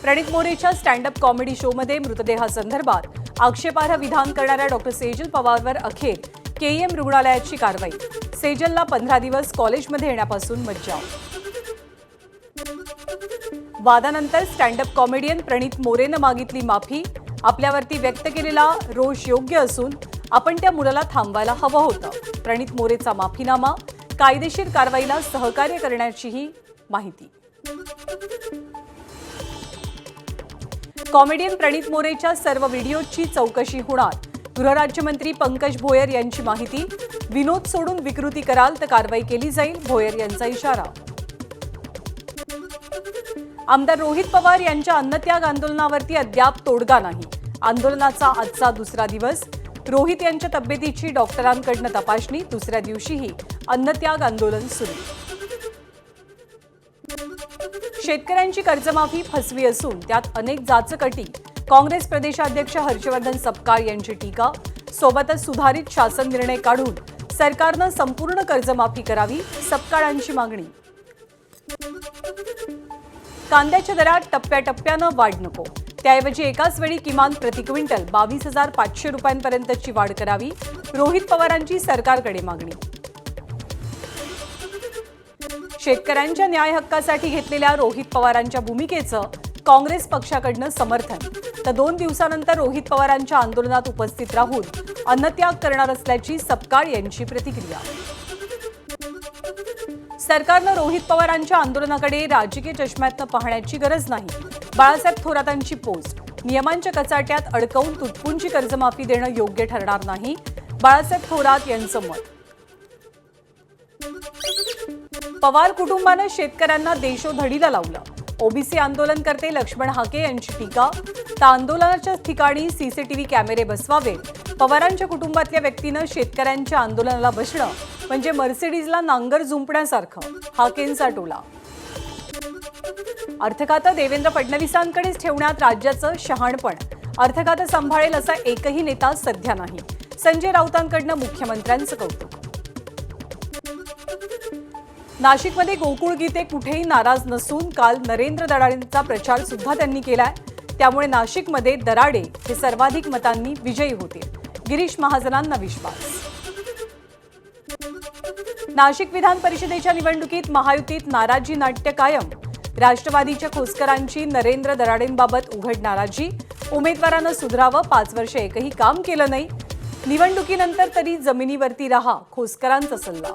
प्रणित मोरेच्या stand up comedy शोमध्ये मृतदेहासंदर्भात आक्षेपार्ह विधान करणाऱ्या डॉक्टर सेजल पवारवर अखेर केईएम रुग्णालयाची कारवाई। सेजलला 15 दिवस कॉलेजमध्ये येण्यापासून मज्जाव। वादानंतर स्टँड अप कॉमेडियन प्रणित मोरेनं मागितली माफी। आपल्यावरती व्यक्त केलेला रोष योग्य असून आपण त्या मुलाला थांबवायला हवं होतं। प्रणित मोरेचा माफीनामा, कायदेशीर कारवाईला सहकार्य करण्याचीही माहिती। कॉमेडियन प्रणित मोरेच्या सर्व व्हिडिओची चौकशी होणार। गृहराज्यमंत्री पंकज भोयर यांची माहिती। विनोद सोडून विकृती कराल तर कारवाई केली जाईल, भोयर यांचा इशारा। आमदार रोहित पवार यांच्या अन्नत्याग आंदोलनावरती अद्याप तोडगा नाही। आंदोलनाचा आजचा दुसरा दिवस। रोहित यांच्या तब्येतीची डॉक्टरांकडून तपासणी। दुसऱ्या दिवशीही अन्नत्याग आंदोलन सुरू। शेतकऱ्यांची कर्जमाफी फसवी असून त्यात अनेक जाचकटी। काँग्रेस प्रदेशाध्यक्ष हर्षवर्धन सपकाळ यांची टीका। सोबतच सुधारित शासन निर्णय काढून सरकारनं संपूर्ण कर्जमाफी करावी, सपकाळांची मागणी। कांद्याच्या दरात टप्प्याटप्प्यानं वाढ नको, त्याऐवजी एकाच वेळी किमान प्रति क्विंटल 22,500 रुपयांपर्यंतची वाढ करावी, रोहित पवारांची सरकारकडे मागणी। शेतकऱ्यांच्या न्याय हक्कासाठी घेतलेल्या रोहित पवारांच्या भूमिकेचं काँग्रेस पक्षाकडून समर्थन। तर 2 दिवसानंतर रोहित पवारांच्या आंदोलनात उपस्थित राहून अन्नत्याग करणार असल्याची सपकाळ यांची प्रतिक्रिया। सरकारनं रोहित पवारांच्या आंदोलनाकडे राजकीय चष्म्यातनं पाहण्याची गरज नाही, बाळासाहेब थोरातांची पोस्ट। नियमांच्या कचाट्यात अडकवून तुटपुंजी कर्जमाफी देणं योग्य ठरणार नाही, बाळासाहेब थोरात यांचं मत। पवार कुटुंबानं शेतकऱ्यांना देशोधडीला लावलं। ओबीसी आंदोलनकर्ते लक्ष्मण हाके यांची टीका। तर आंदोलनाच्या ठिकाणी सीसीटीव्ही कॅमेरे बसवावेत। पवारांच्या कुटुंबातल्या व्यक्तीनं शेतकऱ्यांच्या आंदोलनाला बसणं म्हणजे मर्सिडीजला नांगर जुंपण्यासारखं, हाकेंचा टोला। अर्थखातं देवेंद्र फडणवीसांकडेच ठेवण्यात राज्याचं शहाणपण। अर्थखातं सांभाळेल असा एकही नेता सध्या नाही, संजय राऊतांकडनं मुख्यमंत्र्यांचं कौतुक। नाशिकमध्ये गोकुळ गीते कुठेही नाराज नसून काल नरेंद्र दराडेंचा प्रचार सुद्धा त्यांनी केलाय। त्यामुळे नाशिकमध्ये दराडे हे सर्वाधिक मतांनी विजयी होतील, गिरीश महाजनांना विश्वास। नाशिक विधान परिषदेच्या निवडणुकीत महायुतीत नाराजी नाट्य कायम। राष्ट्रवादीच्या खोसकरांची नरेंद्र दराडेंबाबत उघड नाराजी। उमेदवारानं सुधरावं, 5 वर्ष एकही काम केलं नाही, निवडणुकीनंतर तरी जमिनीवरती राहा, खोसकरांचा सल्ला।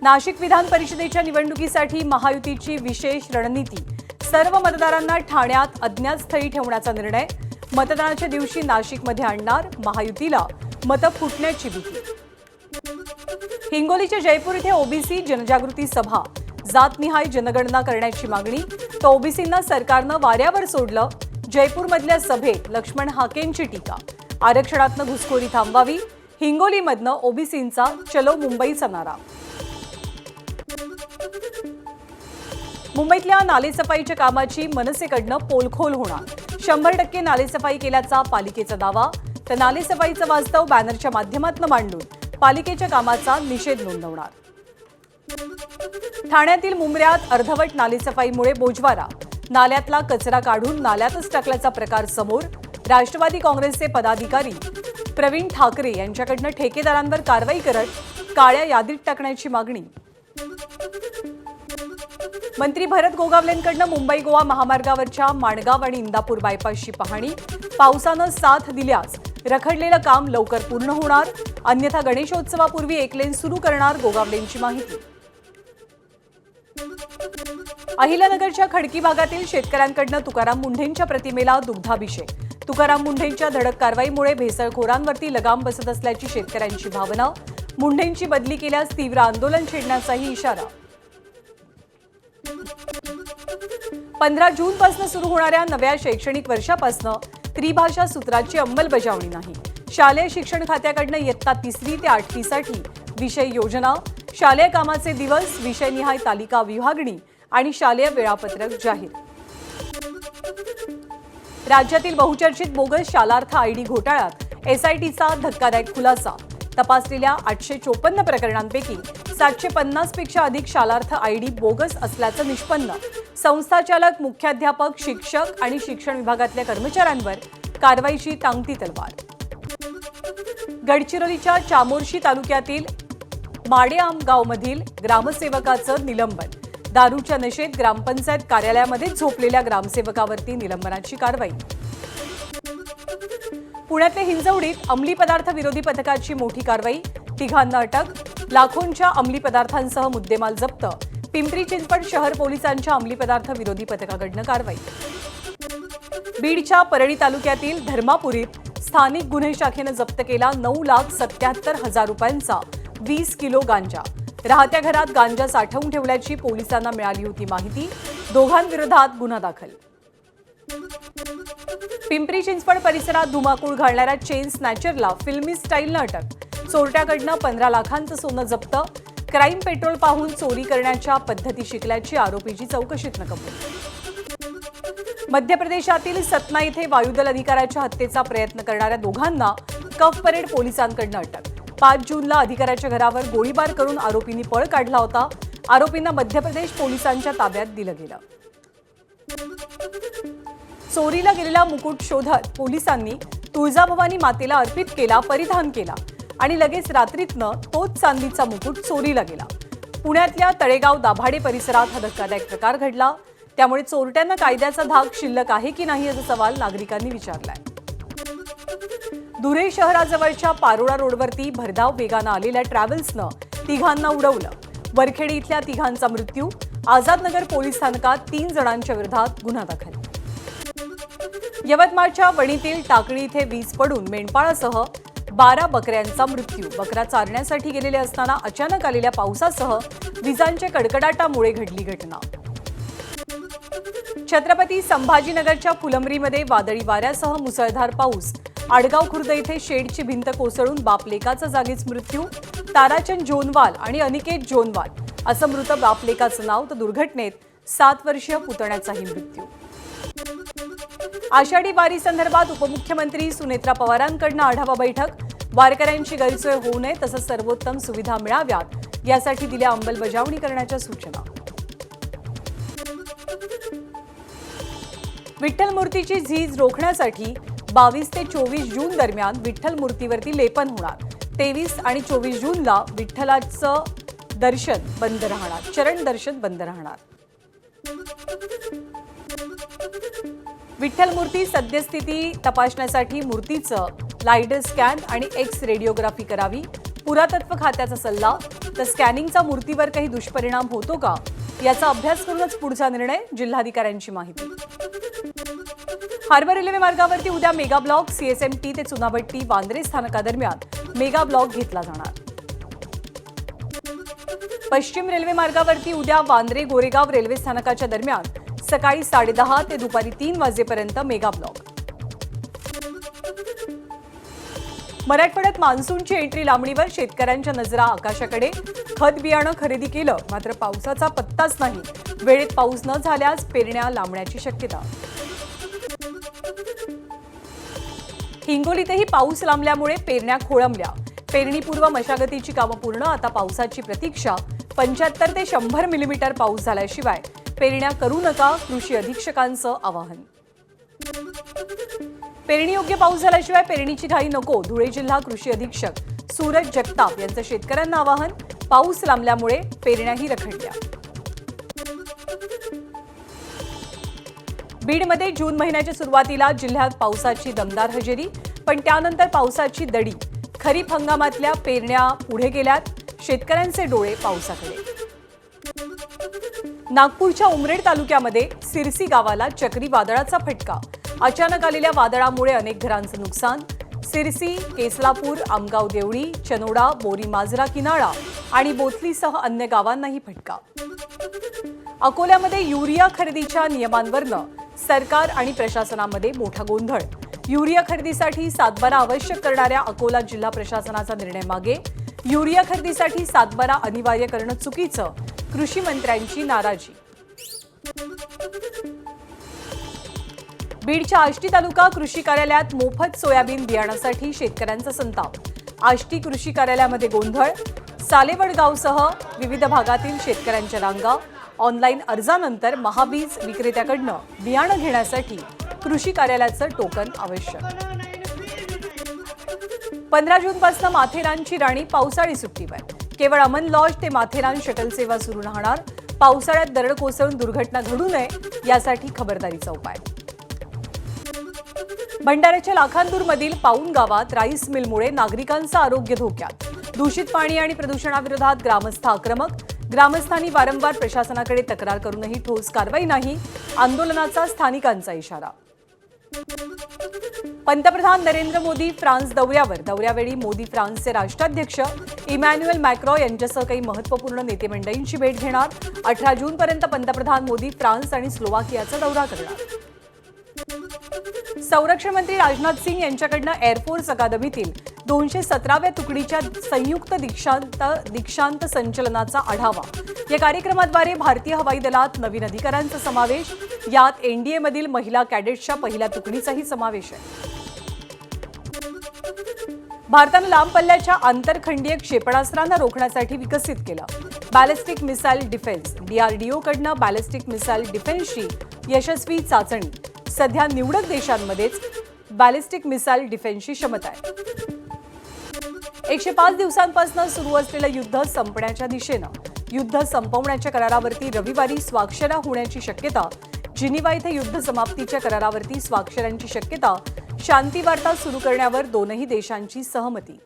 नाशिक विधान परिषदेच्या निवडणुकीसाठी महायुतीची विशेष रणनीती। सर्व मतदारांना ठाण्यात अज्ञात स्थळी ठेवण्याचा निर्णय। मतदानाच्या दिवशी नाशिकमध्ये आणणार महायुतीला मतं फुटण्याची भीती। हिंगोलीच्या जयपूर इथे ओबीसी जनजागृती सभा। जातनिहाय जनगणना करण्याची मागणी। तर ओबीसींना सरकारनं वाऱ्यावर सोडलं। जयपूरमधल्या सभेत लक्ष्मण हाकेंची टीका। आरक्षणातनं घुसखोरी थांबवावी। हिंगोलीमधनं ओबीसींचा चलो मुंबईचा नारा। मुंबईतल्या नालेसफाईच्या कामाची मनसेकडनं पोलखोल होणार। 100% नालेसफाई केल्याचा पालिकेचा दावा। तर नालेसफाईचं वास्तव बॅनरच्या माध्यमातून मांडून पालिकेच्या कामाचा निषेध नोंदवणार। ठाण्यातील मुंब्र्यात अर्धवट नालेसफाईमुळे बोजवारा। नाल्यातला कचरा काढून नाल्यातच टाकल्याचा प्रकार समोर। राष्ट्रवादी काँग्रेसचे पदाधिकारी प्रवीण ठाकरे यांच्याकडनं ठेकेदारांवर कारवाई करत काळ्या यादीत टाकण्याची मागणी। मंत्री भरत गोगावलेंकडनं मुंबई गोवा महामार्गावरच्या माणगाव आणि इंदापूर बायपासची पाहणी। पावसानं साथ दिल्यास रखडलेलं काम लवकर पूर्ण होणार, अन्यथा गणेशोत्सवापूर्वी 1 लेन सुरू करणार, गोगावलेंची माहिती। अहिल्यानगरच्या खडकी भागातील शेतकऱ्यांकडनं तुकाराम मुंढेंच्या प्रतिमेला दुग्धाभिषेक। तुकाराम मुंढेंच्या धडक कारवाईमुळे भेसळखोरांवरती लगाम बसत असल्याची शेतकऱ्यांची भावना। मुंढेंची बदली केल्यास तीव्र आंदोलन छेडण्याचाही इशारा। 15 जूनपासून सुरू होणाऱ्या नव्या शैक्षणिक वर्षापासून त्रिभाषा सूत्राची अंमलबजावणी नाही। शालेय शिक्षण खात्याकडनं इयत्ता 3री ते 8वी साठी विषय योजना, शालेय कामाचे दिवस, विषयनिहाय तालिका विभागणी आणि शालेय वेळापत्रक जाहीर। राज्यातील बहुचर्चित बोगस शालार्थ आयडी घोटाळ्यात एसआयटीचा धक्कादायक खुलासा। तपासलेल्या 854 प्रकरणांपैकी 750 पेक्षा अधिक शालार्थ आयडी बोगस असल्याचं निष्पन्न. संस्थाचालक, मुख्याध्यापक, शिक्षक आणि शिक्षण विभागातल्या कर्मचाऱ्यांवर कारवाईची टांगती तलवार. गडचिरोलीच्या चामोर्शी तालुक्यातील माडेआम गावमधील ग्रामसेवकाचं निलंबन. दारूच्या नशेत ग्रामपंचायत कार्यालयामध्ये झोपलेल्या ग्रामसेवकावरती निलंबनाची कारवाई. पुण्यातल्या हिंजवडीत अंमली पदार्थ विरोधी पथकाची मोठी कारवाई. तिघांना अटक. लाखोंच्या अंमली पदार्थांसह मुद्देमाल जप्त. पिंपरी चिंचवड शहर पोलिसांच्या अंमली पदार्थ विरोधी पथकाकडनं कारवाई. बीडच्या परळी तालुक्यातील धर्मापुरीत स्थानिक गुन्हे शाखेनं जप्त केला 9,77,000 रुपयांचा 20 किलो गांजा. राहत्या घरात गांजा साठवून ठेवल्याची पोलिसांना मिळाली होती माहिती. दोघांविरोधात गुन्हा दाखल. पिंपरी चिंचवड परिसरात धुमाकूळ घालणाऱ्या चेन स्नॅचरला फिल्मी स्टाईलनं अटक. चोरट्याकडनं 15 लाखांचं सोनं जप्त. क्राईम पेट्रोल पाहून चोरी करण्याच्या पद्धती शिकल्याची आरोपीची चौकशीतनं कबुली. मध्य प्रदेशातील सतना इथे वायुदल अधिकाऱ्याच्या हत्येचा प्रयत्न करणाऱ्या दोघांना कफ परेड पोलिसांकडनं अटक. 5 जूनला अधिकाऱ्याच्या घरावर गोळीबार करून आरोपींनी पळ काढला होता. आरोपींना मध्य प्रदेश पोलिसांच्या ताब्यात दिलं गेलं. चोरीला गेलेला मुकुट शोधत पोलिसांनी तुळजाभवानी मातेला अर्पित केला, परिधान केला आणि लगेच रात्रीतनं तोच चांदीचा मुकुट चोरीला गेला. पुण्यातल्या तळेगाव दाभाडे परिसरात हा धक्कादायक प्रकार घडला. त्यामुळे चोरट्यांना कायद्याचा धाक शिल्लक आहे की नाही असा सवाल नागरिकांनी विचारलाय. धुळे शहराजवळच्या पारोळा रोडवरती भरधाव वेगानं आलेल्या ट्रॅव्हल्सनं तिघांना उडवलं. वरखेडी इथल्या तिघांचा मृत्यू. आझादनगर पोलीस स्थानकात 3 जणांच्या विरोधात गुन्हा दाखल. यवतमाळच्या वणीतील टाकळी इथे वीज पडून मेंढपाळासह 12 बकऱ्यांचा मृत्यू. बकरा चारण्यासाठी गेलेले असताना अचानक आलेल्या पावसासह विजांच्या कडकडाटामुळे घडली घटना. छत्रपती संभाजीनगरच्या फुलंब्रीमध्ये वादळी वाऱ्यासह मुसळधार पाऊस. आडगाव खुर्द इथे शेडची भिंत कोसळून बाप लेकाचा जागीच मृत्यू. ताराचंद जोनवाल आणि अनिकेत जोनवाल असं मृत बाप लेकाचं नाव, तर दुर्घटनेत 7 वर्षीय पुतण्याचाही मृत्यू. आषाढी वारी संदर्भात उपमुख्यमंत्री सुनेत्रा पवारांकडनं आढावा बैठक. वारकऱ्यांची गैरसोय होऊ नये तसंच सर्वोत्तम सुविधा मिळाव्यात यासाठी दिल्या अंमलबजावणी करण्याच्या सूचना. विठ्ठल मूर्तीची झीज रोखण्यासाठी 22 ते 24 जून दरम्यान विठ्ठल मूर्तीवरती लेपन होणार. 23 आणि 24 जूनला विठ्ठलाचं दर्शन बंद राहणार, चरण दर्शन बंद राहणार. विठ्ठल मूर्ती सद्यस्थिती तपासण्यासाठी मूर्तीचं लायडर स्कॅन आणि एक्स रेडिओग्राफी करावी. पुरातत्व खात्याचा सल्ला. तर स्कॅनिंगचा मूर्तीवर काही दुष्परिणाम होतो का याचा अभ्यास करूनच पुढचा निर्णय. जिल्हाधिकाऱ्यांची माहिती. हार्बर रेल्वे मार्गावरती उद्या मेगा ब्लॉक. CSMT ते चुनाभट्टी वांद्रे स्थानकादरम्यान मेगा ब्लॉक घेतला जाणार. पश्चिम रेल्वे मार्गावरती उद्या वांद्रे गोरेगाव रेल्वे स्थानकाच्या दरम्यान सकाळी 10:30 ते दुपारी 3 वाजेपर्यंत मेगा ब्लॉक. मराठवाड्यात मान्सूनची एंट्री लांबणीवर. शेतकऱ्यांच्या नजरा आकाशाकडे. खत बियाणं खरेदी केलं मात्र पावसाचा पत्ताच नाही. वेळेत पाऊस न झाल्यास पेरण्या लांबण्याची शक्यता. हिंगोलीतही पाऊस लांबल्यामुळे पेरण्या खोळंबल्या. पेरणीपूर्व मशागतीची कामं पूर्ण. आता पावसाची प्रतीक्षा. 75 ते 100 मिलीमीटर पाऊस झाल्याशिवाय पेरण्या करू नका, कृषी अधीक्षकांचं आवाहन. पेरणी योग्य पाऊस झाल्याशिवाय पेरणीची घाई नको. धुळे जिल्हा कृषी अधीक्षक सूरज जगताप यांचं शेतकऱ्यांना आवाहन. पाऊस लांबल्यामुळे पेरण्याही रखडल्या. बीडमध्ये जून महिन्याच्या सुरुवातीला जिल्ह्यात पावसाची दमदार हजेरी, पण त्यानंतर पावसाची दडी. खरीप हंगामातल्या पेरण्या पुढे गेल्यात. शेतकऱ्यांचे डोळे पावसाकडे. नागपूरच्या उमरेड तालुक्यामध्ये सिरसी गावाला चक्रीवादळाचा फटका. अचानक आलेल्या वादळामुळे अनेक घरांचं नुकसान. सिरसी, केसलापूर, आमगाव देवळी, चनोडा, बोरी माजरा किनाळा आणि बोथलीसह अन्य गावांनाही फटका. अकोल्यामध्ये युरिया खरेदीच्या नियमांवरनं सरकार आणि प्रशासनामध्ये मोठा गोंधळ. युरिया खरेदीसाठी सातबारा आवश्यक करणाऱ्या अकोला जिल्हा प्रशासनाचा निर्णय मागे. युरिया खरेदीसाठी सातबारा अनिवार्य करणं चुकीचं. कृषी मंत्र्यांची नाराजी. बीडच्या आष्टी तालुका कृषी कार्यालयात मोफत सोयाबीन बियाण्यासाठी शेतकऱ्यांचा संताप. आष्टी कृषी कार्यालयामध्ये गोंधळ. सालेवड गावसह विविध भागातील शेतकऱ्यांच्या रांगा. ऑनलाईन अर्जानंतर महाबीज विक्रेत्याकडनं बियाणं घेण्यासाठी कृषी कार्यालयाचं टोकन आवश्यक. 15 जूनपासून माथेरानची राणी पावसाळी सुट्टीवर. केवळ अमन लॉज ते माथेरान शटल सेवा सुरू राहणार. पावसाळ्यात दरड कोसळून दुर्घटना घडू नये यासाठी खबरदारीचा उपाय. भंडाऱ्याच्या लाखांदूरमधील पाऊन गावात राईस मिलमुळे नागरिकांचं आरोग्य धोक्यात. दूषित पाणी आणि प्रदूषणाविरोधात ग्रामस्थ आक्रमक. ग्रामस्थांनी वारंवार प्रशासनाकडे तक्रार करूनही ठोस कारवाई नाही. आंदोलनाचा स्थानिकांचा इशारा. पंतप्रधान नरेंद्र मोदी फ्रान्स दौऱ्यावेळी मोदी फ्रान्सचे राष्ट्राध्यक्ष इमॅन्युएल मॅक्रॉ यांच्यासह काही महत्त्वपूर्ण नेतेमंडळींची भेट घेणार. 18 जूनपर्यंत पंतप्रधान मोदी फ्रान्स आणि स्लोवाकियाचा दौरा करणार. संरक्षण मंत्री राजनाथ सिंग यांच्याकडनं एअरफोर्स अकादमीतील 217व्या तुकडीच्या संयुक्त दीक्षांत संचलनाचा आढावा. या कार्यक्रमाद्वारे भारतीय हवाई दलात नवीन अधिकाऱ्यांचा समावेश. यात एनडीएमधील महिला कॅडेट्सच्या पहिल्या तुकडीचाही समावेश आहे. भारतानं लांब पल्ल्याच्या आंतरखंडीय क्षेपणास्त्रांना रोखण्यासाठी विकसित केलं बॅलिस्टिक मिसाईल डिफेन्स. DRDOकडनं बॅलिस्टिक मिसाईल डिफेन्सची यशस्वी चाचणी. सध्या निवडक देशांमध्येच बॅलिस्टिक मिसाईल डिफेन्सची क्षमता आहे. 105 दिवसांपासून सुरू असलेलं युद्ध संपण्याच्या दिशेनं. युद्ध संपवण्याच्या करारावरती रविवारी स्वाक्षऱ्या होण्याची शक्यता. जिनिव्हा इथे युद्ध समाप्तीच्या करारावरती स्वाक्षऱ्यांची शक्यता. शांती वार्ता सुरू करण्यावर दोनही देशांची सहमती.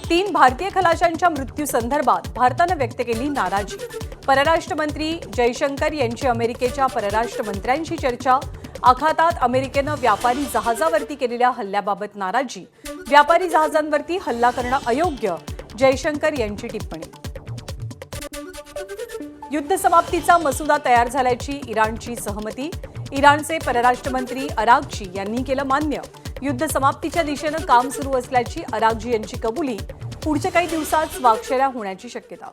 3 भारतीय खलाशांच्या मृत्यूसंदर्भात भारतानं व्यक्त केली नाराजी. परराष्ट्र मंत्री जयशंकर यांची अमेरिकेच्या परराष्ट्र मंत्र्यांशी चर्चा. आखातात अमेरिकेनं व्यापारी जहाजावरती केलेल्या हल्ल्याबाबत नाराजी. व्यापारी जहाजांवरती हल्ला करणं अयोग्य. जयशंकर यांची टिप्पणी. युद्ध समाप्तीचा मसुदा तयार झाल्याची इराणची सहमती. इराणचे परराष्ट्र मंत्री अराघची यांनी केलं मान्य. युद्ध समाप्तीच्या दिशेनं काम सुरू असल्याची अराघची यांची कबुली. पुढच्या काही दिवसात स्वाक्षऱ्या होण्याची शक्यता.